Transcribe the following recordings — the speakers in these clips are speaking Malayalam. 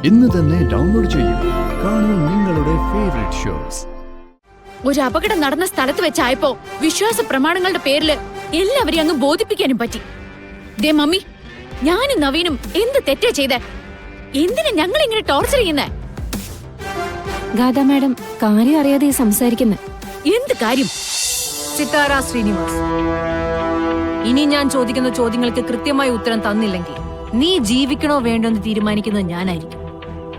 ഇന്ന് തന്നെ ഡൗൺലോഡ് ചെയ്യൂ. കാണൂ നിങ്ങളുടെ ഫേവറേറ്റ് ഷോസ്. ഒരു അപകടം നടന്ന സ്ഥലത്ത് വെച്ചായപ്പോ വിശ്വാസ പ്രമാണങ്ങളുടെ പേരില് എല്ലാവരെയും അങ്ങ് ബോധിപ്പിക്കാനും പറ്റി. ദേ മമ്മി, ഞാനും നവീനും എന്ത് തെറ്റാ ചെയ്തേ? എന്തിനാ ഞങ്ങൾ ഇങ്ങനെ ടോർച്ചർ ചെയ്യുന്നേ? ഗാഥാ മാഡം കാര്യം അറിയാതെ സംസാരിക്കുന്നത്. എന്ത് കാര്യം? സിത്താര ശ്രീനിവാസ്, ഇനി ഞാൻ ചോദിക്കുന്ന ചോദ്യങ്ങൾക്ക് കൃത്യമായ ഉത്തരം തന്നില്ലെങ്കിൽ നീ ജീവിക്കണോ വേണ്ടോ എന്ന് തീരുമാനിക്കുന്നത് ഞാനായിരിക്കും.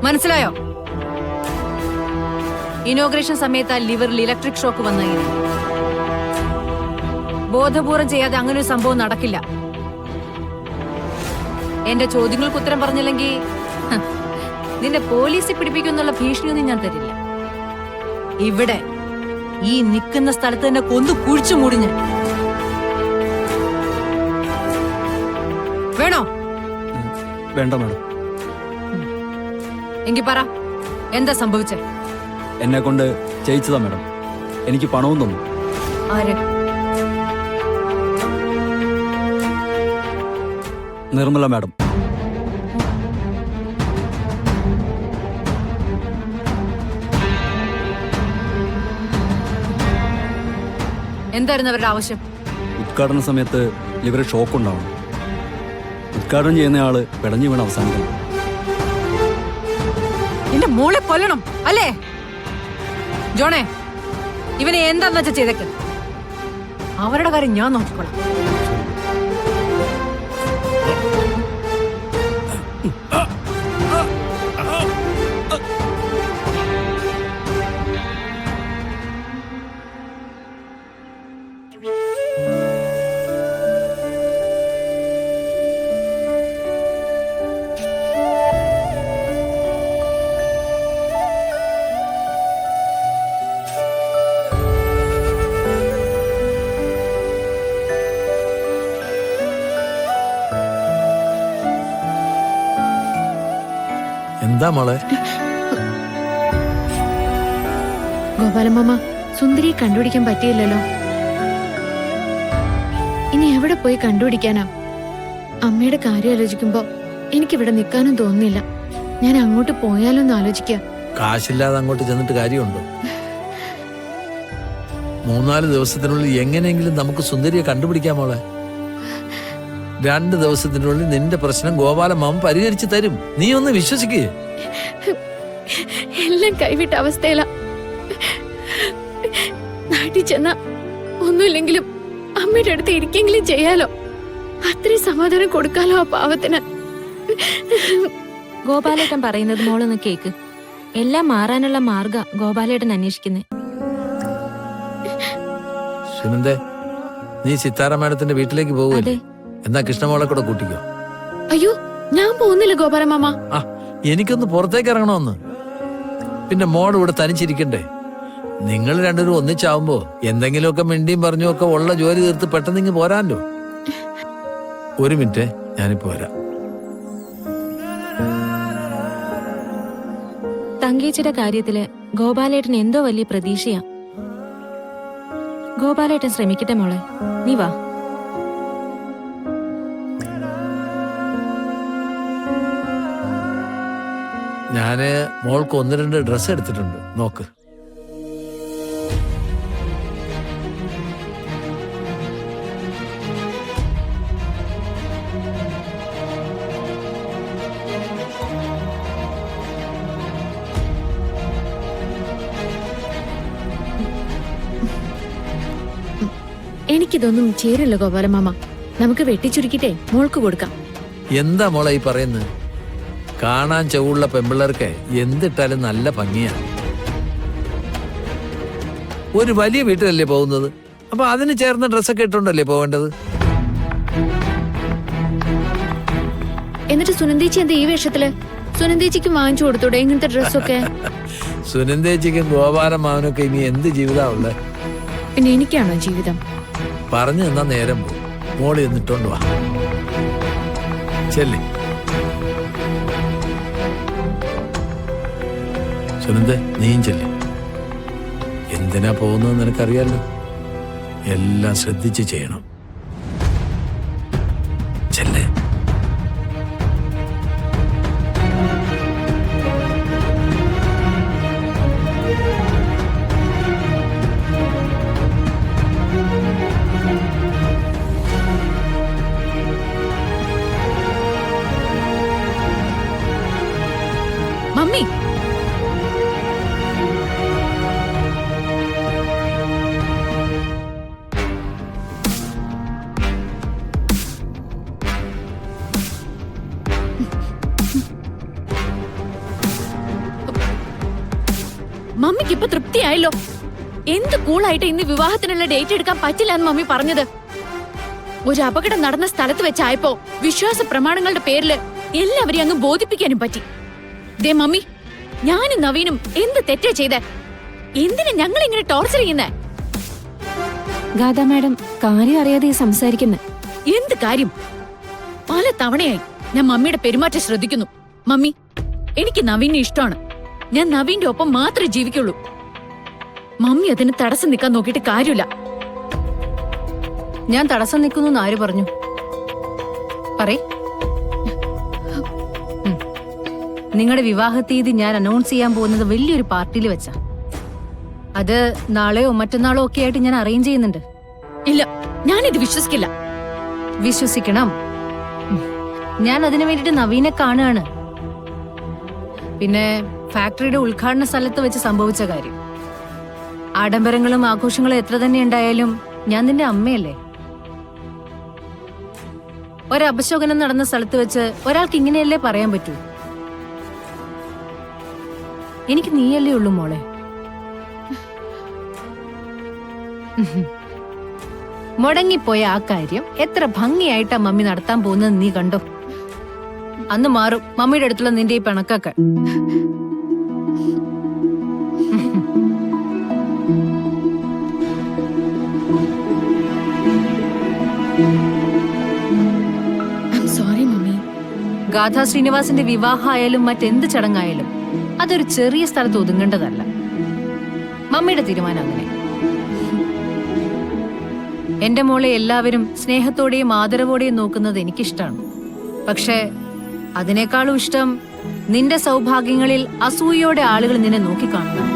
മനസ്സിലായോ? ഇനോഗ്രേഷൻ സമയത്ത് ആ ലിവറിൽ ഇലക്ട്രിക് ഷോക്ക് വന്നതിന് ബോധപൂർവം ചെയ്യാതെ അങ്ങനെ ഒരു സംഭവം നടക്കില്ല. എന്റെ ചോദ്യങ്ങൾക്ക് ഉത്തരം പറഞ്ഞില്ലെങ്കിൽ നിന്റെ പോലീസിൽ പിടിപ്പിക്കുന്നുള്ള ഭീഷണിയൊന്നും ഞാൻ തരില്ല. ഇവിടെ ഈ നിൽക്കുന്ന സ്ഥലത്ത് തന്നെ കൊന്നു കുഴിച്ചു മൂടിഞ്ഞ് വേണോ? വേണ്ട മാഡം. എങ്കി പറ, എന്താ സംഭവിച്ചേ? എന്നെ കൊണ്ട് ചെയ്യിച്ചതാ മാഡം. എനിക്ക് പണവും തന്നു. ആര്? നിർമ്മല മാഡം. എന്തായിരുന്നു അവരുടെ ആവശ്യം? ഉദ്ഘാടന സമയത്ത് ലിവറിൽ ഷോക്ക് ഉണ്ടാവണം. ഉദ്ഘാടനം ചെയ്യുന്നയാള് പിടഞ്ഞു വീണ് അവസാനിക്കണം. എന്റെ മോളെ കൊല്ലണം അല്ലേ? ജോണേ, ഇവനെ എന്താന്ന് വെച്ചാ ചെയ്തേക്ക്. അവരുടെ കാര്യം ഞാൻ നോക്കിക്കോളാം. എന്താ മോളെ? ഗോപാലമ്മ, സുന്ദരിയെ കണ്ടുപിടിക്കാൻ പറ്റിയില്ലല്ലോ. ഇനി എവിടെ പോയി കണ്ടുപിടിക്കാനാ? അമ്മയുടെ കാര്യം ആലോചിക്കുമ്പോ എനിക്കിവിടെ നിൽക്കാനും തോന്നുന്നില്ല. ഞാൻ അങ്ങോട്ട് പോയാലോ എന്ന് ആലോചിക്ക. കാശില്ലാതെ അങ്ങോട്ട് ചെന്നിട്ട് കാര്യമുണ്ടോ? 3-4 ദിവസത്തിനുള്ളിൽ എങ്ങനെയെങ്കിലും നമുക്ക് സുന്ദരിയെ കണ്ടുപിടിക്കാം മോളെ. 2 ദിവസത്തിനുള്ളിൽ നിന്റെ പ്രശ്നം ഗോപാലമാമൻ പരിഹരിച്ചു തരും. നീ ഒന്ന് വിശ്വസിക്കേ. എല്ലാം കൈവിട്ട അവസ്ഥയില. നാട്ടിൽ ചെന്ന ഒന്നുമില്ലെങ്കിലും അമ്മയുടെ അടുത്ത് ഇരിക്കെങ്കിലും ചെയ്യാലോ. അത്രയും സമാധാനം കൊടുക്കാലോ ആ പാവത്തിന്. ഗോപാലേട്ടൻ പറയുന്നത് മോളൊന്ന് കേക്ക്. എല്ലാം മാറാനുള്ള മാർഗ ഗോപാലേട്ടൻ അന്വേഷിക്കുന്നേ. സുനന്ദേ, നീ സിത്താര മാഡത്തിന്റെ വീട്ടിലേക്ക് പോവുകയല്ലേ? എന്നാ കൃഷ്ണമോളെ കൂടെ കൂട്ടിക്കോ. അയ്യോ, ഞാൻ പോകുന്നില്ല ഗോപാലമാമ. ആ, എനിക്കൊന്ന് പുറത്തേക്ക് ഇറങ്ങണമെന്ന്. പിന്നെ മോൾ ഇവിടെ തനിച്ചിരിക്കണ്ടേ? നിങ്ങൾ രണ്ടുപേരും ഒന്നിച്ചാവുമ്പോ എന്തെങ്കിലുമൊക്കെ മിണ്ടിയും പറഞ്ഞും ഒക്കെ ഉള്ള ജോലി തീർത്ത് പെട്ടെന്ന് ഇങ്ങ് പോരാല്ലോ. 1 മിനിറ്റ്, ഞാനിപ്പോ വരാം. തങ്കേച്ചിയുടെ കാര്യത്തില് ഗോപാലേട്ടൻ എന്തോ വലിയ പ്രതീക്ഷയാ. ഗോപാലേട്ടൻ ശ്രമിക്കട്ടെ മോളെ, നീ വാ. ഞാന് മോൾക്ക് 1-2 ഡ്രസ്സ് എടുത്തിട്ടുണ്ട്, നോക്ക്. എനിക്കിതൊന്നും ചേരില്ല ഗോപാലമാമ. നമുക്ക് വെട്ടിച്ചുരുക്കിട്ടേ മോൾക്ക് കൊടുക്കാം. എന്താ മോളെ ഈ പറയുന്നത്? കാണാൻ ചുവടുള്ള പെമ്പിള്ളേർക്ക് എന്തിട്ടാലും നല്ല ഭംഗിയാണ്. ഒരു വലിയ വീട്ടിലല്ലേ പോകുന്നത്, അപ്പൊ അതിന് ചേർന്ന ഡ്രസ്സൊക്കെ ഇട്ടുണ്ടല്ലേ പോവേണ്ടത്. എന്നിട്ട് സുനന്ദേച്ചി എന്താ ഈ വേഷത്തില്? സുനന്ദേച്ചിക്ക് വാങ്ങിച്ചു കൊടുത്തൂടെ ഇങ്ങനത്തെ ഡ്രസ്സൊക്കെ? സുനന്ദേച്ചിക്കും ഗോപാലമാവനൊക്കെ ഇനി എന്ത് ജീവിതമുള്ളേ? പിന്നെ എനിക്കാണോ ജീവിതം? പറഞ്ഞു തന്നാ നേരം പോകും. മോളി എന്നിട്ടോണ്ട് വാ, ചെല്ലേ. സുനന്ദ, നീയും ചെല്ലേ. എന്തിനാ പോകുന്നതെന്ന് നിനക്കറിയാലോ. എല്ലാം ശ്രദ്ധിച്ച് ചെയ്യണം. ചെല്ലേ. മമ്മി മമ്മിക്ക് ഇപ്പൊ തൃപ്തിയായല്ലോ. എന്ത് കൂളായിട്ട് ഇന്ന് വിവാഹത്തിനുള്ള ഡേറ്റ് എടുക്കാൻ പറ്റില്ല എന്ന് മമ്മി പറഞ്ഞത്. ഒരു അപകടം നടന്ന സ്ഥലത്ത് വെച്ചായപ്പോ വിശ്വാസ പ്രമാണങ്ങളുടെ പേരില് എല്ലാവരെയും അങ്ങ് ബോധിപ്പിക്കാനും പറ്റി. ദേ മമ്മി, ഞാനും നവീനും എന്ത് തെറ്റാ ചെയ്തേ? എന്തിനാ ഞങ്ങൾ ഇങ്ങനെ ടോർച്ചർ ചെയ്യുന്നേ? ഗാഥാ മാഡം കാര്യം അറിയാതെ സംസാരിക്കുന്നത്. എന്ത് കാര്യം? പല തവണയായി ഞാൻ മമ്മിയുടെ പെരുമാറ്റം ശ്രദ്ധിക്കുന്നു. മമ്മി, എനിക്ക് നവീനെ ഇഷ്ടമാണ്. ഞാൻ നവീന്റെ ഒപ്പം മാത്രമേ ജീവിക്കുള്ളൂ. മമ്മി അതിന് തടസ്സം നിൽക്കാൻ നോക്കിയിട്ട് കാര്യമില്ല. ഞാൻ തടസ്സം നിൽക്കുന്നു ആര് പറഞ്ഞു? പറയ്. നിങ്ങളുടെ വിവാഹ തീയതി ഞാൻ അനൗൺസ് ചെയ്യാൻ പോകുന്നത് വലിയൊരു പാർട്ടിയിൽ വെച്ചാ. അത് നാളെയോ മറ്റന്നാളോ ഒക്കെ ആയിട്ട് ഞാൻ അറേഞ്ച് ചെയ്യുന്നുണ്ട്. ഇല്ല, ഞാനിത് വിശ്വസിക്കില്ല. വിശ്വസിക്കണം. ഞാൻ അതിനു വേണ്ടിട്ട് നവീനെ കാണുകയാണ്. പിന്നെ ഫാക്ടറിയുടെ ഉദ്ഘാടന സ്ഥലത്ത് വെച്ച് സംഭവിച്ച കാര്യം. ആഡംബരങ്ങളും ആഘോഷങ്ങളും എത്ര തന്നെ ഉണ്ടായാലും ഞാൻ നിന്റെ അമ്മയല്ലേ. ഒരപശോകനം നടന്ന സ്ഥലത്ത് വെച്ച് ഒരാൾക്ക് ഇങ്ങനെയല്ലേ പറയാൻ പറ്റൂ? എനിക്ക് നീയല്ലേ ഉള്ളൂ മോളെ. മുടങ്ങിപ്പോയ ആ കാര്യം എത്ര ഭംഗിയായിട്ടാ മമ്മി നടത്താൻ പോകുന്നത് നീ കണ്ടോ? അന്ന് മാറും മമ്മിയുടെ അടുത്തുള്ള നിന്റെ ഈ പിണക്കൊക്കെ. Sorry mummy. ഗാഥാ ശ്രീനിവാസിന്റെ വിവാഹമായാലും മറ്റെന്ത് ചടങ്ങായാലും അതൊരു ചെറിയ സ്ഥലത്ത് ഒതുങ്ങേണ്ടതല്ല. മമ്മിയുടെ തീരുമാനം അങ്ങനെ. എന്റെ മോളെ എല്ലാവരും സ്നേഹത്തോടെയും ആദരവോടെയും നോക്കുന്നത് എനിക്കിഷ്ടമാണ്. പക്ഷേ അതിനേക്കാളും ഇഷ്ടം നിന്റെ സൗഭാഗ്യങ്ങളിൽ അസൂയയോടെ ആളുകൾ നിന്നെ നോക്കിക്കാണുന്നു.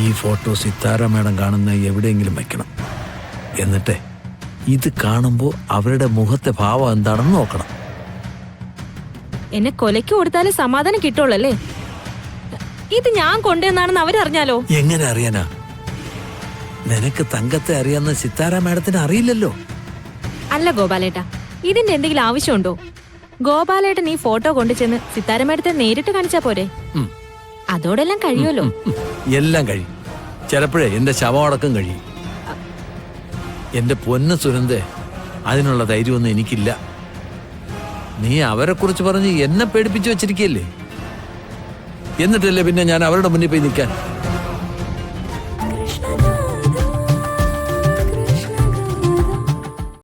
ഈ ഫോട്ടോ സിത്താര മേഡം കാണുന്ന എവിടെയെങ്കിലും വെക്കണം. എന്നിട്ട് ഇത് കാണുമ്പോൾ അവരുടെ മുഖത്തെ ഭാവം എന്താണെന്ന് നോക്കണം. എന്നെ കൊലയ്ക്ക് കൊടുത്താലേ സമാധാനം കിട്ടുള്ളല്ലേ? ഇത് ഞാൻ കൊണ്ടുവന്നാണെന്ന് അവരറിഞ്ഞാലോ? എങ്ങനെ അറിയാനാ? നിനക്ക് തങ്കത്തെ അറിയാവുന്ന സിത്താര മേഡത്തിന് അറിയില്ലല്ലോ. അല്ല ഗോപാലേട്ടാ, ഇതിന്റെ എന്തെങ്കിലും ആവശ്യമുണ്ടോ? ഗോപാലേട്ടൻ ഈ ഫോട്ടോ കൊണ്ടുചെന്ന് സിത്താര മേഡത്തെ നേരിട്ട് കാണിച്ചാ പോരെ? അതോടെല്ലാം കഴിയുമല്ലോ. എല്ലാം കഴിയും. ചിലപ്പോഴേ എന്റെ ശവമടക്കം കഴിയും. എന്റെ പൊന്ന് സുനന്ദേ, അതിനുള്ള ധൈര്യമൊന്നും എനിക്കില്ല. നീ അവരെ കുറിച്ച് പറഞ്ഞ് എന്നെ പേടിപ്പിച്ചു വെച്ചിരിക്കല്ലേ? എന്നിട്ടല്ലേ പിന്നെ ഞാൻ അവരുടെ മുന്നിൽ പോയി നിൽക്കാൻ?